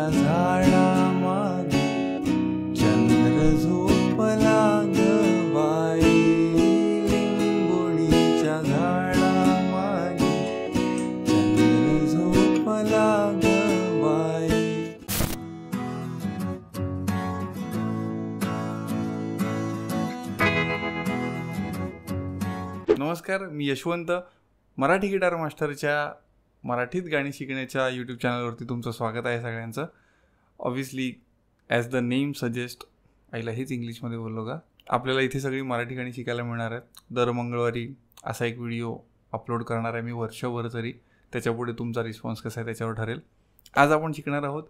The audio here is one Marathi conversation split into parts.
लिंबोणीच्या झाडामागे चंद्र झोपला ग बाई, लिंबोणीच्या झाडामागे चंद्र झोपला ग बाई. नमस्कार, मी यशवंत. मराठी गिटार मास्टरच्या मराठीत गाणी शिकण्याच्या यूट्यूब चॅनलवरती तुमचं स्वागत आहे सगळ्यांचं. Obviously as the name suggest, आईला हेच इंग्लिशमध्ये बोललो का, आपल्याला इथे सगळी मराठी गाणी शिकायला मिळणार आहेत. दर मंगळवारी असा एक व्हिडिओ अपलोड करणार आहे मी वर्षभर तरी. त्याच्यापुढे तुमचा रिस्पॉन्स कसा आहे त्याच्यावर ठरेल. आज आपण शिकणार आहोत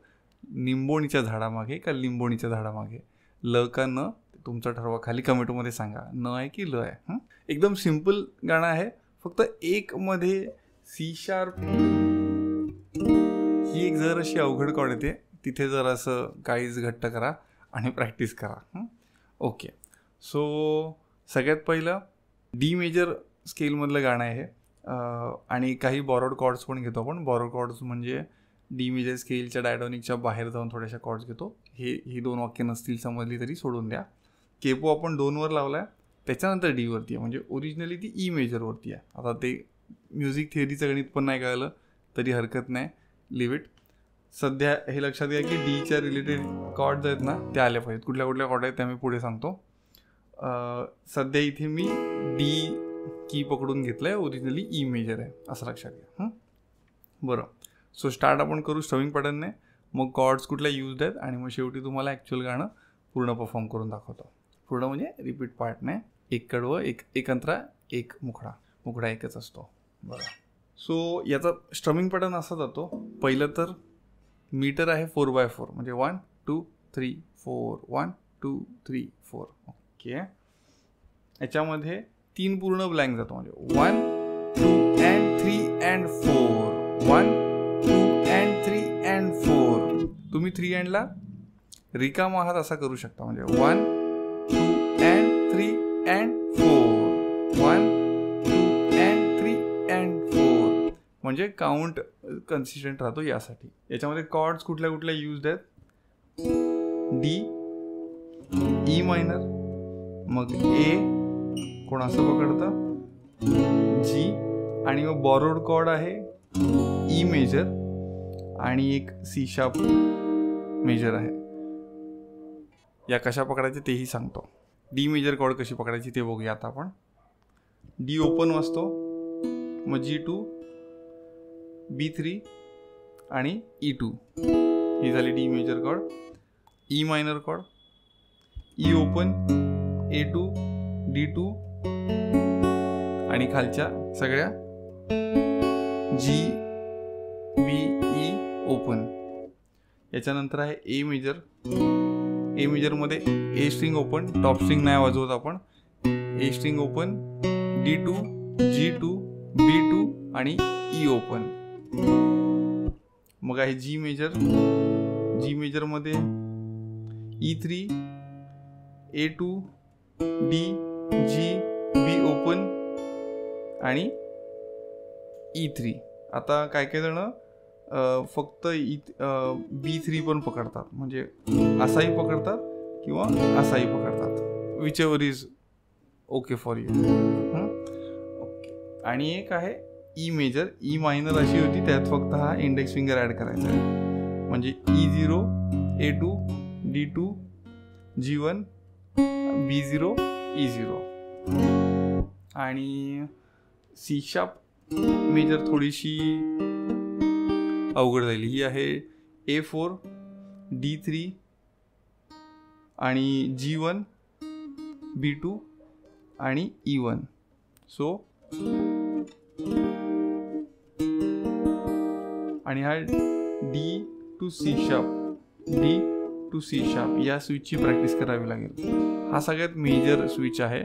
निंबोणीच्या झाडामागे का लिंबोणीच्या झाडामागे. ल का न तुमचं ठरवा, खाली कमेंटमध्ये सांगा. न आहे की ल आहे. एकदम सिम्पल गाणं आहे. फक्त एक मध्ये सी शार्प ही एक जर अशी अवघड कॉर्ड येते, तिथे जर असं काहीच घट्ट करा आणि प्रॅक्टिस करा. ओके, सो सगळ्यात पहिलं डी मेजर स्केलमधलं गाणं आहे आणि काही बॉरोड कॉर्ड्स पण घेतो आपण. बॉरोड कॉर्ड्स म्हणजे डी मेजर स्केलच्या डायटॉनिकच्या बाहेर जाऊन थोड्याशा कॉर्ड्स घेतो. ही दोन वाक्य नसतील समजली तरी सोडून द्या. केपो आपण 2वर लावला आहे, त्याच्यानंतर डीवरती आहे, म्हणजे ओरिजिनली ती ई मेजरवरती आहे. आता ते म्युझिक थिअरीचं गणित पण नाही कळलं तरी हरकत नाही, लिव्ह इट. सध्या हे लक्षात घ्या की डीच्या रिलेटेड कॉर्ड्स आहेत ना, त्या आल्या पाहिजेत. कुठल्या कुठल्या कॉर्ड आहेत त्या मी पुढे सांगतो. सध्या इथे मी डी की पकडून घेतलं आहे, ओरिजिनली ई मेजर आहे असं लक्षात घ्या. बरं, सो स्टार्ट आपण करू स्ट्रमिंग पॅटर्नने, मग कॉर्ड्स कुठल्या यूज आहेत आणि मग शेवटी तुम्हाला ॲक्च्युअल गाणं पूर्ण परफॉर्म करून दाखवतो. पूर्ण म्हणजे रिपीट पार्ट नाही, एक कडवं एक अंतरा एक मुखडा एकच असतो. बरं, सो याचा स्ट्रमिंग पॅटर्न असा जातो. पहिलं तर मीटर आहे 4x4, म्हणजे 1 2 3 4 1 2 3 4. ओके, याच्यामध्ये 3 पूर्ण ब्लँक जातो, म्हणजे 1 2 and 3 and 4 1 2 and 3 and 4. तुम्ही 3 अँडला रिकामा आहात असा करू शकता, म्हणजे 1 2 and 3 and 4 1 2 and 3 and 4. म्हणजे काउंट कन्सिस्टंट राहतो यासाठी. याच्यामध्ये कॉर्ड्स कुठल्या कुठल्या यूज आहेत. डी, ई मायनर, मग ए कोण असं पकडतं, जी, आणि मग बॉरोड कॉर्ड आहे ई मेजर आणि एक सी शार्प मेजर आहे. या कशा पकडायचे तेही सांगतो. डी मेजर कॉर्ड कशी पकडायची ते बघूया आता आपण. डी ओपन वाजतो, मग G2 B3 आणि E2 ही झाली D major chord. E minor chord, E open A2 D2 आणि खालच्या सगळ्या G B E ओपन. याच्यानंतर आहे ए मेजर. ए मेजरमध्ये A string open, top string नाही वाजवत आपण. ए string open, D2 G2 B2 आणि ई ओपन. मग आहे जी मेजर. जी मेजरमध्ये E3 A2 D G B open आणि E3. आता काय काय जण फक्त B3 पण पकडतात, म्हणजे असाही पकडतात किंवा असाही पकडतात, which ever is okay for you. Okay, आणि एक आहे ई मेजर. ई मायनर अशी होती, त्यात फक्त हा इंडेक्स फिंगर ॲड करायचा आहे, म्हणजे E0 A2 D2 G1 B0 E0. आणि सी शार्प मेजर थोडीशी अवघड झाली. ही आहे A4 D3 आणि G1 B2 आणि E1. सो आणि हा D to C sharp, D to C sharp या स्विचची प्रॅक्टिस करावी लागेल. हा सगळ्यात मेजर स्विच आहे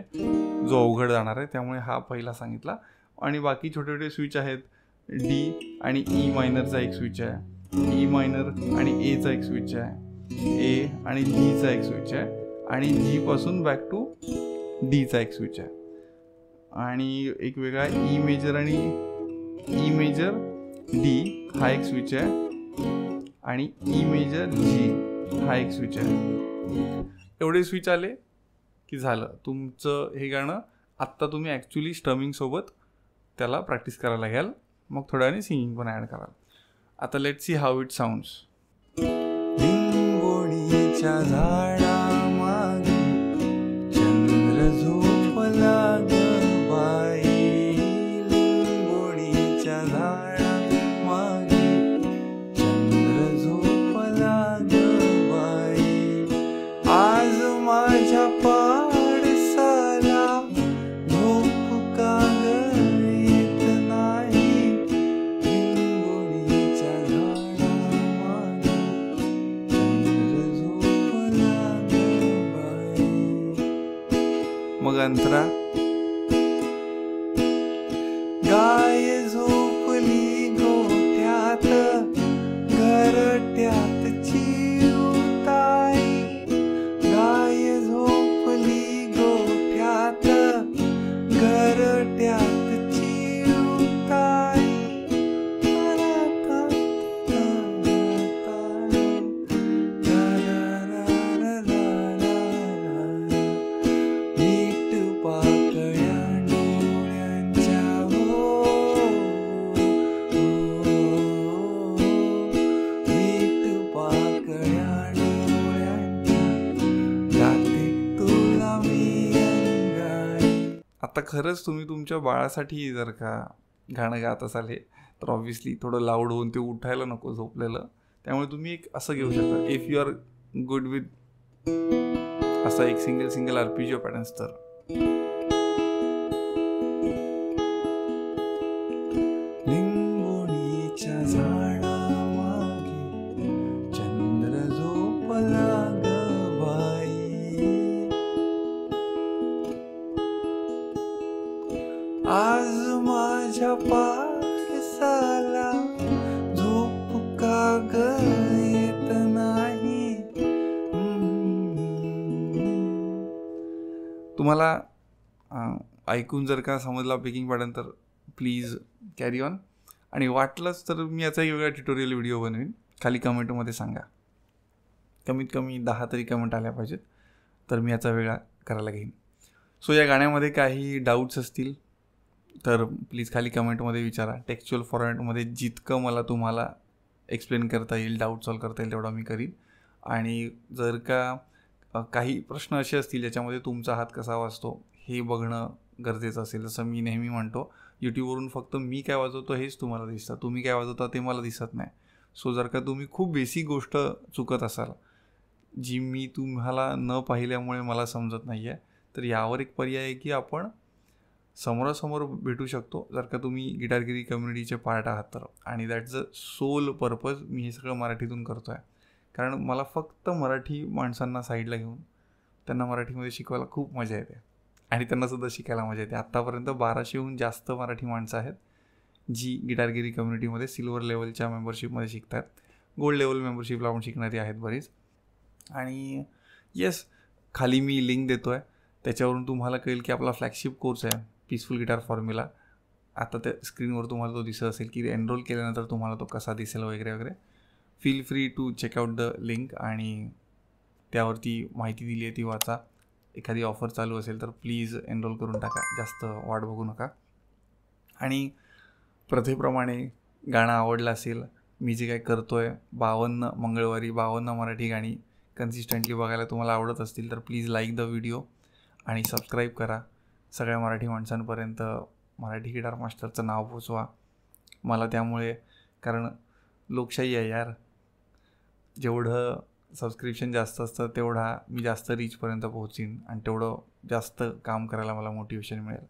जो अवघड जाणार आहे, त्यामुळे हा पहिला सांगितला. आणि बाकी छोटे छोटे स्विच आहेत. डी आणि ई मायनरचा एक स्विच आहे, ई मायनर आणि एचा एक स्विच आहे, ए आणि जीचा एक स्विच आहे, आणि जी पासून बॅक टू डीचा एक स्विच आहे. आणि एक वेगळा ई मेजर आणि ई मेजर डी हा एक स्विच आहे. आणि ई मेजर जी हा एक स्विच आहे. एवढे स्विच आले की झालं तुमचं हे गाणं. आत्ता तुम्ही ॲक्च्युली स्ट्रमिंगसोबत त्याला प्रॅक्टिस करायला घ्याल, मग थोड्या वेळाने सिंगिंग पण ॲड कराल. आता let see how it sounds. लिंबोणीच्या झाडामागे चंद्र झोपला ग बाई, लिंबोणीच्या झाडामागे चंद्र झोपला ग बाई, आज माझ्या पाडसाला झोप का ग येत नाही, लिंबोणीच्या झाडामागे चंद्र झोपला ग बाई. मग अंतरा. गाय झोपली गोठ्यात घरट्यात चिरुताई, गाय झोपली गोठ्यात घरट्यात चिरुताई, मीठ पाकळ्या डोळ्यांच्या मीठ पाकळ्या डोळ्यांच्या गाते तुला मी अंगाई. आता खरंच तुम्ही तुमच्या बाळासाठी जर का गाणं गात असाल हे, तर ऑब्व्हियसली थोडं लाऊड होऊन ते उठायला नको झोपलेलं. त्यामुळे तुम्ही एक असं घेऊ शकता, if you are good with असा एक सिंगल आर्पेजिओ पॅटर्न्स. तर लिंबोणीच्या झाडामागे चंद्र झोपला ग बाई, आज माझ्या पाडसाला झोप का ग येत नाही. तुम्हाला ऐकून जर का समजला बेकिंग पॅटर्न तर प्लीज कॅरी ऑन. आणि वाटलंच तर मी याचा एक वेगळा ट्युटोरियल व्हिडिओ बनवीन. खाली कमेंटमध्ये सांगा, कमीत कमी 10 तरी कमेंट आल्या पाहिजेत, तर मी याचा वेगळा करायला घेईन. सो या गाण्यामध्ये काही डाऊट्स असतील तर प्लीज खाली कमेंटमध्ये विचारा. टेक्स्च्युअल फॉर्मॅटमध्ये जितकं मला तुम्हाला एक्सप्लेन करता येईल, डाऊट सॉल्व करता येईल तेवढा मी करीन. आणि जर का काही प्रश्न असे असतील ज्याच्यामध्ये तुमचा हात कसा वाजतो हे बघणं गरजेचं असेल, जसं मी नेहमी म्हणतो यूट्यूबवरून फक्त मी काय वाजवतो हेच तुम्हाला दिसतं, तुम्ही काय वाजवता ते मला दिसत नाही. सो जर का तुम्ही खूप बेसिक गोष्ट चुकत असाल जी मी तुम्हाला न पाहिल्यामुळे मला समजत नाही आहे, तर यावर एक पर्याय आहे की आपण समोरासमोर भेटू शकतो जर का तुम्ही गिटारगिरी कम्युनिटीचे पार्ट आहात तर. आणि दॅट्स अ सोल पर्पज. मी हे सगळं मराठीतून करतो आहे कारण मला फक्त मराठी माणसांना साईडला घेऊन त्यांना मराठीमध्ये शिकवायला खूप मजा येते आणि त्यांनासुद्धा शिकायला मजा येते. आत्तापर्यंत 1200हून जास्त मराठी माणसं आहेत जी गिटारगिरी कम्युनिटीमध्ये सिल्वर लेवलच्या मेंबरशिपमध्ये शिकतात. गोल्ड लेवल मेंबरशिपला पण शिकणारी आहेत बरीच. आणि येस, खाली मी लिंक देतो आहे, त्याच्यावरून तुम्हाला कळेल की आपला फ्लॅगशिप कोर्स आहे पीसफुल गिटार फॉर्म्युला. आता त्या स्क्रीनवर तुम्हाला तो दिसत असेल की एनरोल केल्यानंतर तुम्हाला तो कसा दिसेल वगैरे वगैरे. Feel free to check out the link आणि त्यावरती माहिती दिली आहे ती वाचा. एखादी ऑफर चालू असेल तर प्लीज एनरोल करून टाका, जास्त वाट बघू नका. आणि प्रथेप्रमाणे गाणं आवडलं असेल, मी जे काय करतो आहे 52 मंगळवारी 52 मराठी गाणी कन्सिस्टंटली बघायला तुम्हाला आवडत असतील तर प्लीज लाईक द व्हिडिओ आणि सबस्क्राईब करा. सगळ्या मराठी माणसांपर्यंत मराठी गिटार मास्टरचं नाव पोचवा मला त्यामुळे, कारण लोकशाही आहे यार. जेवढं सबस्क्रिप्शन जास्त असतं तेवढा मी जास्त रीचपर्यंत पोहोचीन आणि तेवढं जास्त काम करायला मला मोटिवेशन मिळेल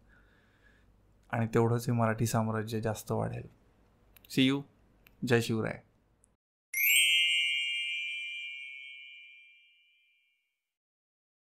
आणि तेवढंच हे मराठी साम्राज्य जास्त वाढेल. See you. जय शिवराय.